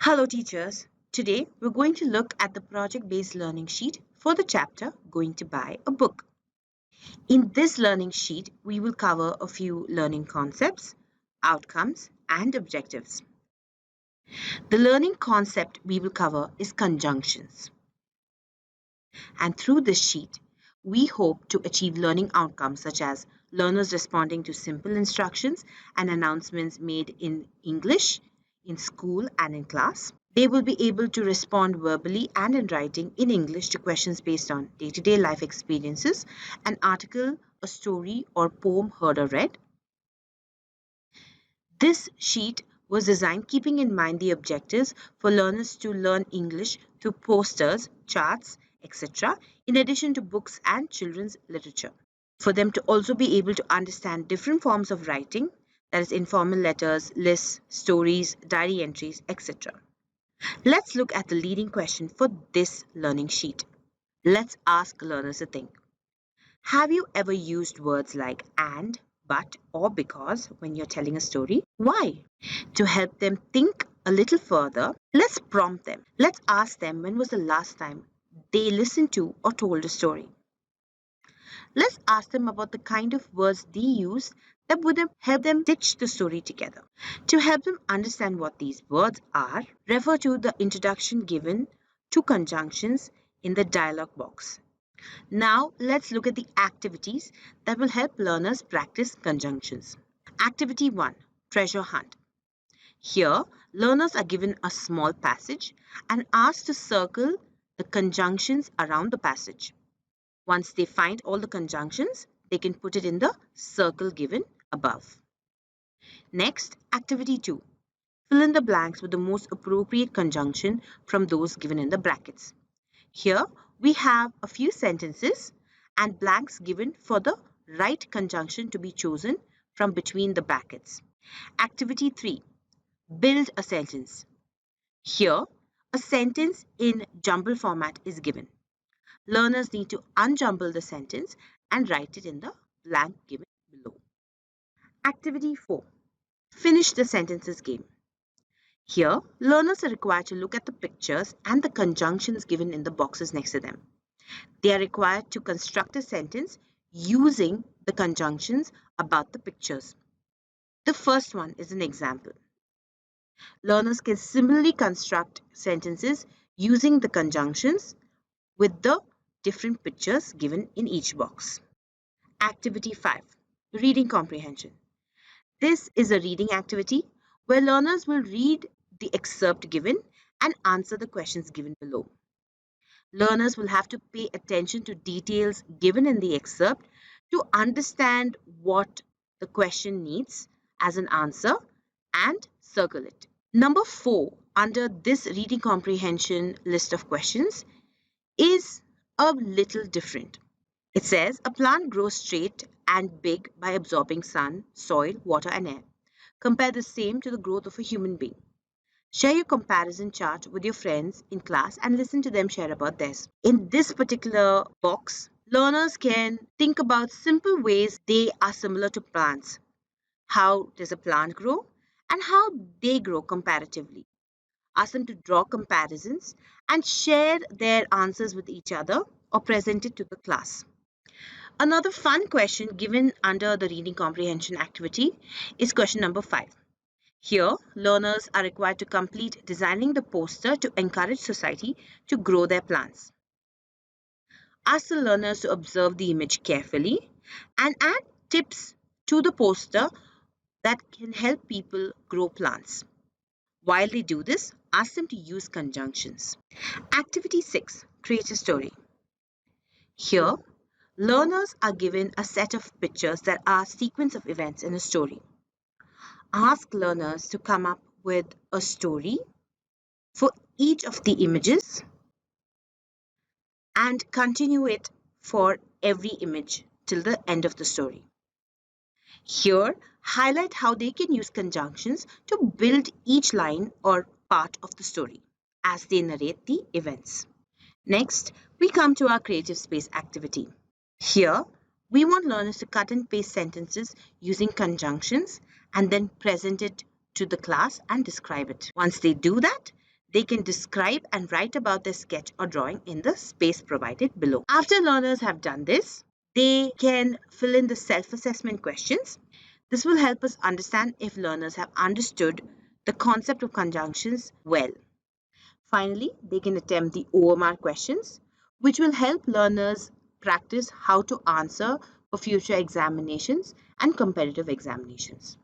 Hello teachers, today we're going to look at the project-based learning sheet for the chapter Going to Buy a Book. In this learning sheet, we will cover a few learning concepts, outcomes and objectives. The learning concept we will cover is conjunctions. And through this sheet, we hope to achieve learning outcomes such as learners responding to simple instructions and announcements made in English, in school and in class. They will be able to respond verbally and in writing in English to questions based on day-to-day life experiences, an article, a story, or poem heard or read. This sheet was designed keeping in mind the objectives for learners to learn English through posters, charts, etc., in addition to books and children's literature. For them to also be able to understand different forms of writing, that is, informal letters, lists, stories, diary entries, etc. Let's look at the leading question for this learning sheet. Let's ask learners to think. Have you ever used words like and, but, or because when you're telling a story? Why? To help them think a little further, let's prompt them. Let's ask them when was the last time they listened to or told a story. Let's ask them about the kind of words they use that would help them stitch the story together. To help them understand what these words are, refer to the introduction given to conjunctions in the dialog box. Now, let's look at the activities that will help learners practice conjunctions. Activity 1, Treasure Hunt. Here, learners are given a small passage and asked to circle the conjunctions around the passage. Once they find all the conjunctions, they can put it in the circle given above. Next, activity 2. Fill in the blanks with the most appropriate conjunction from those given in the brackets. Here, we have a few sentences and blanks given for the right conjunction to be chosen from between the brackets. Activity 3. Build a sentence. Here, a sentence in jumble format is given. Learners need to unjumble the sentence and write it in the blank given below. Activity 4. Finish the sentences game. Here, learners are required to look at the pictures and the conjunctions given in the boxes next to them. They are required to construct a sentence using the conjunctions about the pictures. The first one is an example. Learners can similarly construct sentences using the conjunctions with the different pictures given in each box. Activity 5. Reading Comprehension. This is a reading activity where learners will read the excerpt given and answer the questions given below. Learners will have to pay attention to details given in the excerpt to understand what the question needs as an answer and circle it. Number 4 under this reading comprehension list of questions is a little different. It says a plant grows straight and big by absorbing sun, soil, water and air. Compare the same to the growth of a human being. Share your comparison chart with your friends in class and listen to them share about theirs. In this particular box, learners can think about simple ways they are similar to plants. How does a plant grow and how they grow comparatively? Ask them to draw comparisons and share their answers with each other or present it to the class. Another fun question given under the reading comprehension activity is question number 5. Here, learners are required to complete designing the poster to encourage society to grow their plants. Ask the learners to observe the image carefully and add tips to the poster that can help people grow plants. While they do this, ask them to use conjunctions. Activity 6. Create a story. Here, learners are given a set of pictures that are sequence of events in a story. Ask learners to come up with a story for each of the images and continue it for every image till the end of the story. Here, highlight how they can use conjunctions to build each line or part of the story as they narrate the events. Next, we come to our creative space activity. Here, we want learners to cut and paste sentences using conjunctions and then present it to the class and describe it. Once they do that, They can describe and write about their sketch or drawing in the space provided below. After learners have done this, they can fill in the self-assessment questions. This will help us understand if learners have understood the concept of conjunctions well. Finally, they can attempt the OMR questions, which will help learners practice how to answer for future examinations and competitive examinations.